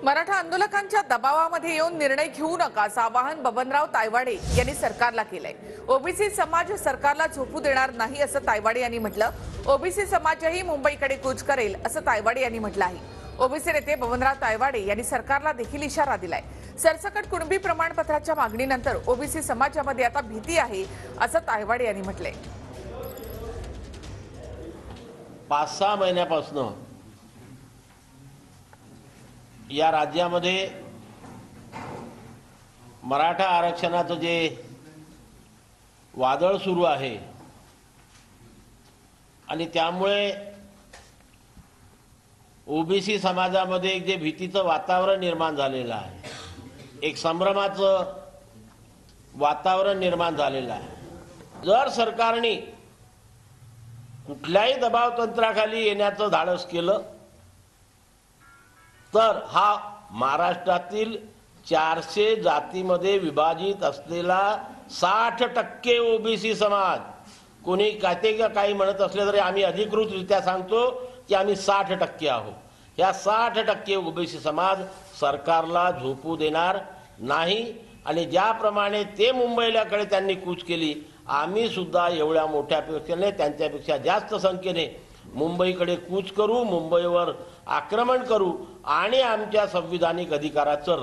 मराठा आंदोलकांच्या दबावामध्ये येऊन निर्णय घेऊ नका असं आवाहन बबनराव तायवाडे यांनी सरकारला केलंय। ओबीसी समाज सरकारला झोपू देणार नाही असं तायवाडे यांनी म्हटलं। ओबीसी समाजही मुंबईकडे कूच करेल असं तायवाडे यांनी म्हटलं आहे। ओबीसी नेते बबनराव तायवाडे यांनी सरकारला देखील इशारा दिलाय। सरसकट कुणबी प्रमाणपत्राच्या मागणीनंतर ओबीसी समाजामध्ये आता भीती आहे असं तायवाडे यांनी म्हटलंय। 5-6 महिन्यापासून या राज्यामध्ये मराठा आरक्षणाचं जे वादळ सुरू आहे आणि त्यामुळे ओबीसी समाजामध्ये एक जे भीतीचं वातावरण निर्माण झालेलं आहे, एक संभ्रमाचं वातावरण निर्माण झालेलं आहे। जर सरकारने कुठल्याही दबाव तंत्राखाली येण्याचं धाडस केलं तर हा महाराष्ट्रातील 400 जातीमध्ये विभाजित असलेला 60% ओबीसी समाज, कोणी काही म्हणत असले तरी आम्ही अधिकृतरित्या सांगतो की आम्ही 60% आहोत। या 60% ओबीसी समाज सरकारला झोपू देणार नाही आणि ज्याप्रमाणे ते मुंबईलाकडे त्यांनी कूच केली, आम्ही सुद्धा एवढ्या मोठ्या संख्येने त्यांच्यापेक्षा जास्त संख्येने मुंबईकडे कूच करू, मुंबईवर आक्रमण करू आणि आमच्या संविधानिक अधिकाराचं